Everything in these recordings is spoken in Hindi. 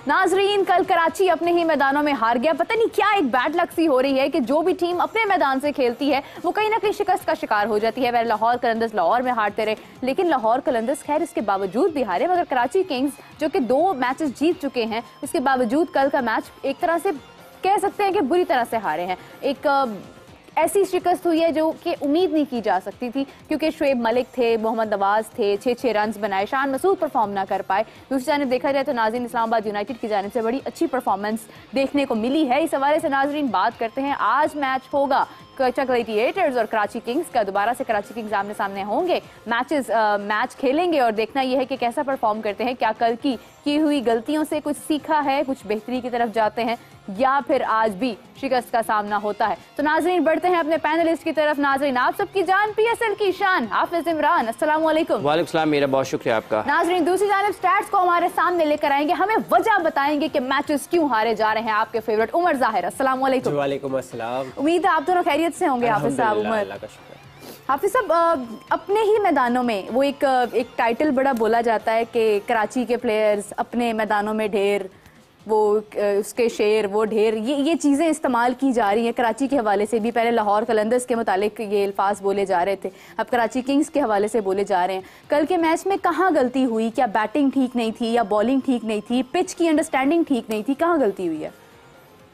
नाजरीन, कल कराची अपने ही मैदानों में हार गया। पता नहीं क्या एक बैड लक सी हो रही है कि जो भी टीम अपने मैदान से खेलती है वो कहीं ना कहीं शिकस्त का शिकार हो जाती है। वह लाहौर कलंदर्स लाहौर में हारते रहे, लेकिन लाहौर कलंदर्स खैर इसके बावजूद भी हारे। मगर कराची किंग्स जो कि 2 मैचेस जीत चुके हैं, उसके बावजूद कल का मैच एक तरह से कह सकते हैं कि बुरी तरह से हारे हैं। एक ऐसी शिकस्त हुई है जो कि उम्मीद नहीं की जा सकती थी, क्योंकि शुएब मलिक थे, मोहम्मद नवाज थे, 6 रन बनाए, शान मसूद परफॉर्म ना कर पाए। दूसरी जानिब देखा जाए तो नाज़रीन, इस्लामाबाद यूनाइटेड की जानिब से बड़ी अच्छी परफॉर्मेंस देखने को मिली है। इस हवाले से नाज़रीन बात करते हैं। आज मैच होगा कच्चा ग्लेडिएटर्स और कराची किंग्स का। दोबारा से कराची किंग्स आमने सामने होंगे, मैच खेलेंगे और देखना यह है कि कैसा परफॉर्म करते हैं। क्या कल की हुई गलतियों से कुछ सीखा है, कुछ बेहतरी की तरफ जाते हैं, या फिर आज भी शिकस्त का सामना होता है। तो नाजरीन बढ़ते हैं अपने पैनलिस्ट की तरफ। नाजरीन, आप सबकी जान पीएसएल की शान हाफिज इमरान, अस्सलाम वालेकुम। वालेकुम सलाम, मेरा बहुत शुक्रिया आपका। नाजरीन दूसरी जानिब स्टैट्स को हमारे सामने लेकर आएंगे, हमें वजह बताएंगे कि मैचेस क्यों हारे जा रहे हैं आपके फेवरेट उमर जाहिर, अस्सलाम वालेकुम। वालेकुम अस्सलाम। उम्मीद है आप दोनों खैरियत से होंगे। हाफिज साहब, उमर, हाफिज साहब, अपने ही मैदानों में वो एक टाइटल बड़ा बोला जाता है कि कराची के प्लेयर्स अपने मैदानों में ढेर, वो उसके शेर, वो ढेर, ये चीज़ें इस्तेमाल की जा रही हैं कराची के हवाले से भी। पहले लाहौर कलंदर्स के मुतालिक ये अल्फाज बोले जा रहे थे, अब कराची किंग्स के हवाले से बोले जा रहे हैं। कल के मैच में कहाँ गलती हुई? क्या बैटिंग ठीक नहीं थी या बॉलिंग ठीक नहीं थी, पिच की अंडरस्टैंडिंग ठीक नहीं थी, कहाँ गलती हुई है?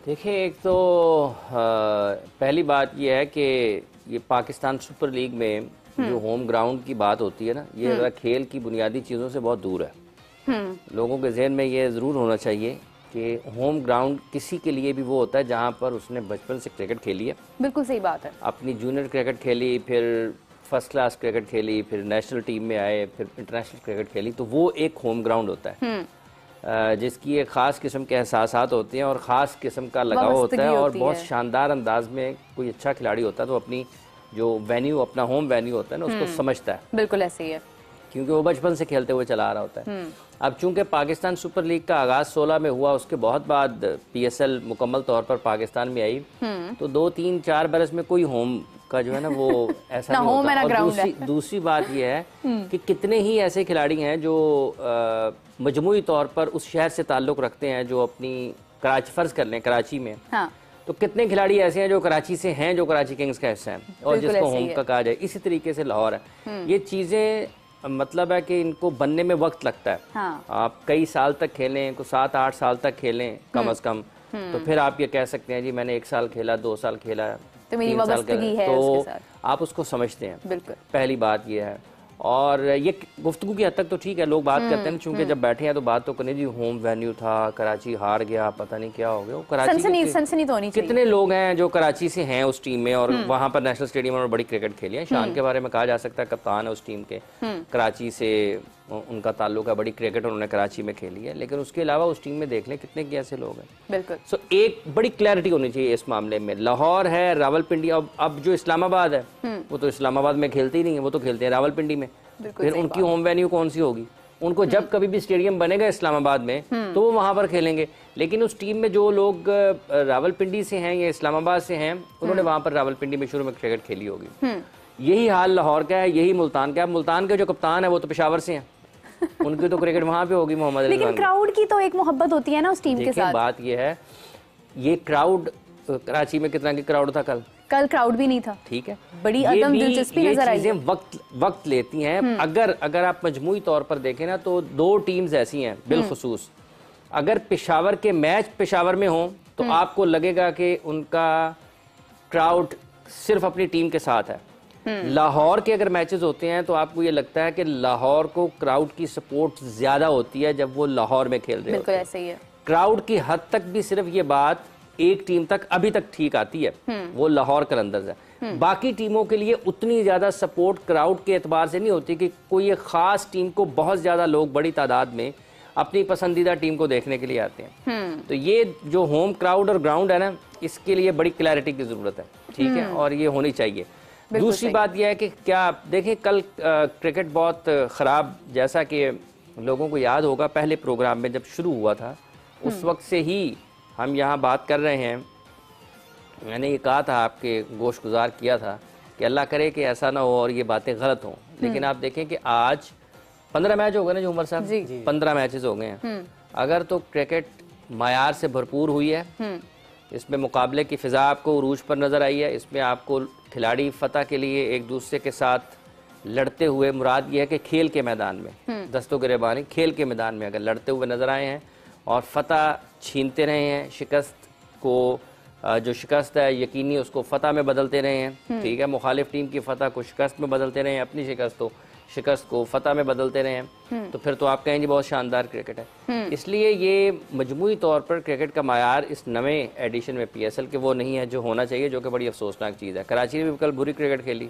देखिए, एक तो पहली बात यह है कि ये पाकिस्तान सुपर लीग में जो होम ग्राउंड की बात होती है ना, ये ज़रा खेल की बुनियादी चीज़ों से बहुत दूर है। लोगों के जहन में ये ज़रूर होना चाहिए कि होम ग्राउंड किसी के लिए भी वो होता है जहाँ पर उसने बचपन से क्रिकेट खेली है। बिल्कुल सही बात है। अपनी जूनियर क्रिकेट खेली, फिर फर्स्ट क्लास क्रिकेट खेली, फिर नेशनल टीम में आए, फिर इंटरनेशनल क्रिकेट खेली, तो वो एक होम ग्राउंड होता है जिसकी एक ख़ास किस्म के एहसासात होते हैं और ख़ास किस्म का लगाव होता है। और बहुत शानदार अंदाज में कोई अच्छा खिलाड़ी होता है तो अपनी जो वेन्यू, अपना होम वेन्यू होता है ना, उसको समझता है। बिल्कुल ऐसे ही है, क्योंकि वो बचपन से खेलते हुए चला आ रहा होता है। अब चूंकि पाकिस्तान सुपर लीग का आगाज 16 में हुआ, उसके बहुत बाद पीएसएल मुकम्मल तौर पर पाकिस्तान में आई, तो 2-3-4 बरस में कोई होम का जो है ना वो ऐसा नहीं होता। और दूसरी बात यह है कि कितने ही ऐसे खिलाड़ी हैं जो मजमूई तौर पर उस शहर से ताल्लुक रखते हैं, जो अपनी कराची, फर्ज कर लें कराची में, तो कितने खिलाड़ी ऐसे हैं जो कराची से हैं, जो कराची किंग्स का हिस्सा हैं और जिसको होम का कहा जाए। इसी तरीके से लाहौर है। ये चीज़ें मतलब है कि इनको बनने में वक्त लगता है। आप कई साल तक खेलें, को 7-8 साल तक खेलें कम अज कम, तो फिर आप ये कह सकते हैं जी मैंने 1 साल खेला, 2 साल खेला, तो मेरी वाबस्तगी है, तो आप उसको समझते हैं। बिल्कुल, पहली बात ये है। और ये गुफ्तगू की हद तक तो ठीक है, लोग बात करते हैं, चूंकि जब बैठे हैं तो बात तो करने जी होम वेन्यू था, कराची हार गया, पता नहीं क्या हो गया। कराची सनसनी तो नहीं चाहिए। कितने लोग हैं जो कराची से हैं उस टीम में और वहां पर नेशनल स्टेडियम में बड़ी क्रिकेट खेली है। शान के बारे में कहा जा सकता है, कप्तान है उस टीम के, कराची से उनका ताल्लुक है, बड़ी क्रिकेट उन्होंने कराची में खेली है। लेकिन उसके अलावा उस टीम में देख लें कितने ऐसे लोग हैं। बिल्कुल। सो एक बड़ी क्लैरिटी होनी चाहिए इस मामले में। लाहौर है, रावलपिंडी, अब जो इस्लामाबाद है वो तो इस्लामाबाद में खेलते ही नहीं है, वो तो खेलते हैं रावलपिंडी में। फिर उनकी होम वेन्यू कौन सी होगी? उनको जब कभी भी स्टेडियम बनेगा इस्लामाबाद में तो वो वहां पर खेलेंगे। लेकिन उस टीम में जो लोग रावलपिंडी से हैं या इस्लामाबाद से हैं, उन्होंने वहां पर रावलपिंडी में शुरू में क्रिकेट खेली होगी। यही हाल लाहौर का है, यही मुल्तान का है। मुल्तान के जो कप्तान है वो तो पेशावर से हैं, उनकी तो क्रिकेट वहां पे होगी मोहम्मद। लेकिन क्राउड की तो एक मोहब्बत होती है ना उस टीम के साथ। बात ये है, ये क्राउड कराची में कितना की क्राउड था कल क्राउड भी नहीं था। ठीक है, बड़ी अदम दिलचस्पी नजर आई। वक्त लेती हैं। अगर आप मजमूई तौर पर देखें ना, तो 2 टीम्स ऐसी हैं बिलखुसूस, अगर पेशावर के मैच पेशावर में हों तो आपको लगेगा कि उनका क्राउड सिर्फ अपनी टीम के साथ है। लाहौर के अगर मैचेस होते हैं तो आपको ये लगता है कि लाहौर को क्राउड की सपोर्ट ज्यादा होती है जब वो लाहौर में खेल रहे हैं। बिल्कुल ऐसे ही है। क्राउड की हद तक भी सिर्फ ये बात एक टीम तक अभी तक ठीक आती है, वो लाहौर कलंदर्स है। बाकी टीमों के लिए उतनी ज्यादा सपोर्ट क्राउड के एतबार से नहीं होती कि कोई एक खास टीम को बहुत ज्यादा लोग बड़ी तादाद में अपनी पसंदीदा टीम को देखने के लिए आते हैं। तो ये जो होम क्राउड और ग्राउंड है ना, इसके लिए बड़ी क्लैरिटी की जरूरत है। ठीक है, और ये होनी चाहिए। दूसरी बात यह है कि क्या देखें, कल क्रिकेट बहुत ख़राब, जैसा कि लोगों को याद होगा पहले प्रोग्राम में जब शुरू हुआ था उस वक्त से ही हम यहाँ बात कर रहे हैं। मैंने ये कहा था, आपके गोश गुजार किया था कि अल्लाह करे कि ऐसा ना हो और ये बातें गलत हों। लेकिन आप देखें कि आज 15 मैच हो गए ना जो उमर साहब, 15 मैचेस हो गए हैं अगर तो क्रिकेट मायार से भरपूर हुई है, इसमें मुकाबले की फिजा आपको उरूज पर नजर आई है, इसमें आपको खिलाड़ी फतह के लिए एक दूसरे के साथ लड़ते हुए, मुराद ये है कि खेल के मैदान में, दस्तों गिरेबानी खेल के मैदान में अगर लड़ते हुए नजर आए हैं और फतह छीनते रहे हैं, शिकस्त को जो शिकस्त है यकीनी उसको फतह में बदलते रहे हैं, ठीक है, मुखालिफ टीम की फतह को शिकस्त में बदलते रहे हैं, अपनी शिकस्त को फतह में बदलते रहे हैं, तो फिर तो आप कहेंगे बहुत शानदार क्रिकेट है। इसलिए ये मजमूई तौर पर क्रिकेट का मायार इस नवे एडिशन में PSL के वो नहीं है जो होना चाहिए, जो कि बड़ी अफसोसनाक चीज़ है। कराची ने भी कल बुरी क्रिकेट खेली,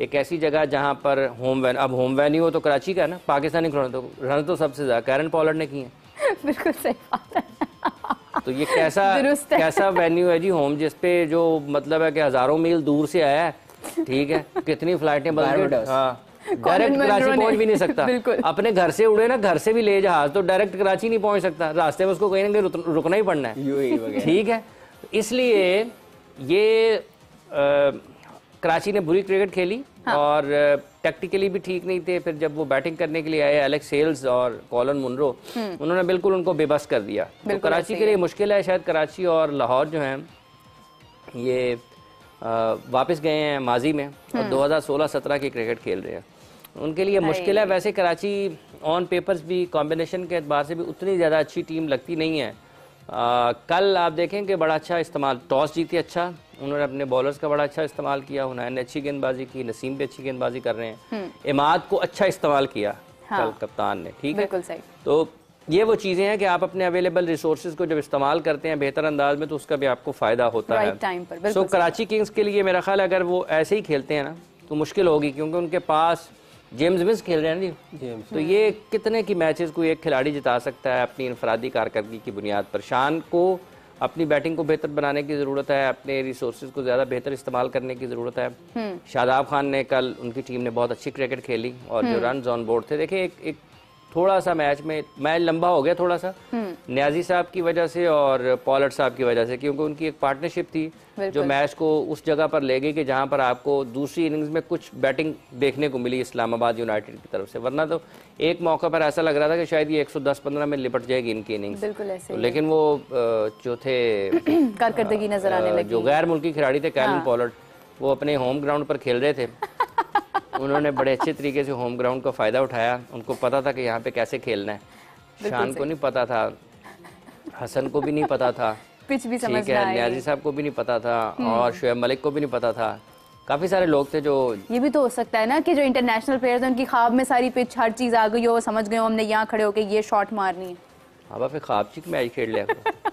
एक ऐसी जगह जहाँ पर अब होम वेन्यू हो तो कराची का है ना, पाकिस्तानी रन तो सबसे ज़्यादा कैरन पॉलर ने किए हैं। बिल्कुल सही बात है। तो ये कैसा वेन्यू है जी होम, जिसपे जो मतलब है कि हज़ारों मील दूर से आया है, ठीक है, कितनी फ्लाइटें डायरेक्ट कराची पहुंच भी नहीं सकता। अपने घर से उड़े ना, घर से भी ले जहाज तो डायरेक्ट कराची नहीं पहुंच सकता, रास्ते में उसको कहीं ना कहीं रुकना ही पड़ना है, ठीक है। इसलिए ये कराची ने बुरी क्रिकेट खेली, हाँ। और टैक्टिकली भी ठीक नहीं थे। फिर जब वो बैटिंग करने के लिए आए एलेक्स हेल्स और कॉलन मुनरो, उन्होंने बिल्कुल उनको बेबस कर दिया। तो कराची के लिए मुश्किल है, शायद कराची और लाहौर जो हैं ये वापस गए हैं माजी में और 2016-17 की क्रिकेट खेल रहे हैं, उनके लिए मुश्किल है। वैसे कराची ऑन पेपर्स भी कॉम्बिनेशन के एतबार से भी उतनी ज़्यादा अच्छी टीम लगती नहीं है। कल आप देखें कि बड़ा अच्छा इस्तेमाल, टॉस जीती अच्छा, उन्होंने अपने बॉलर्स का बड़ा अच्छा इस्तेमाल किया, हुनैन ने अच्छी गेंदबाजी की, नसीम भी अच्छी गेंदबाजी कर रहे हैं, इमाद को अच्छा इस्तेमाल किया, हाँ। कल कप्तान ने, ठीक है। तो ये वो चीज़ें हैं कि आप अपने अवेलेबल रिसोर्सेज को जब इस्तेमाल करते हैं बेहतर अंदाज में तो उसका भी आपको फ़ायदा होता है। सो कराची किंग्स के लिए मेरा ख्याल अगर वो ऐसे ही खेलते हैं ना तो मुश्किल होगी, क्योंकि उनके पास जेम्स विंस खेल रहे हैं जी, तो ये कितने की मैचेस को एक खिलाड़ी जिता सकता है अपनी इनफरादी कारकर्दगी की बुनियाद पर। शान को अपनी बैटिंग को बेहतर बनाने की ज़रूरत है, अपने रिसोर्सेज को ज़्यादा बेहतर इस्तेमाल करने की ज़रूरत है। शादाब खान ने कल, उनकी टीम ने बहुत अच्छी क्रिकेट खेली और जो रन ऑन बोर्ड थे, देखिए एक थोड़ा सा मैच लंबा हो गया थोड़ा सा, न्याजी साहब की वजह से और पॉलर्ड साहब की वजह से, क्योंकि उनकी एक पार्टनरशिप थी जो मैच को उस जगह पर ले गई कि जहां पर आपको दूसरी इनिंग्स में कुछ बैटिंग देखने को मिली इस्लामाबाद यूनाइटेड की तरफ से, वरना तो एक मौका पर ऐसा लग रहा था कि शायद ये 110-15 में लिपट जाएगी इनकी इनिंग्स, तो लेकिन वो जो थे कारकर्दगी नजर आने लगी, जो गैर मुल्की खिलाड़ी थे कैलन पॉलर्ड, वो अपने होम ग्राउंड पर खेल रहे थे, उन्होंने बड़े अच्छे तरीके से होम ग्राउंड का फ़ायदा उठाया, उनको पता था कि यहाँ पे कैसे खेलना है। शान को नहीं पता था, हसन को भी नहीं पता था, पिच भी समझ नहीं आई, न्याजी साहब को भी नहीं पता था और शुएब मलिक को भी नहीं पता था। काफ़ी सारे लोग थे जो, ये भी तो हो सकता है ना कि जो इंटरनेशनल प्लेयर्स हैं उनकी ख्वाब में सारी पिच हर चीज़ आ गई हो, समझ गए हो हमने यहाँ खड़े होकर ये शॉट मारनी है। हाँ, फिर ख्वाब मैच खेल लिया करो।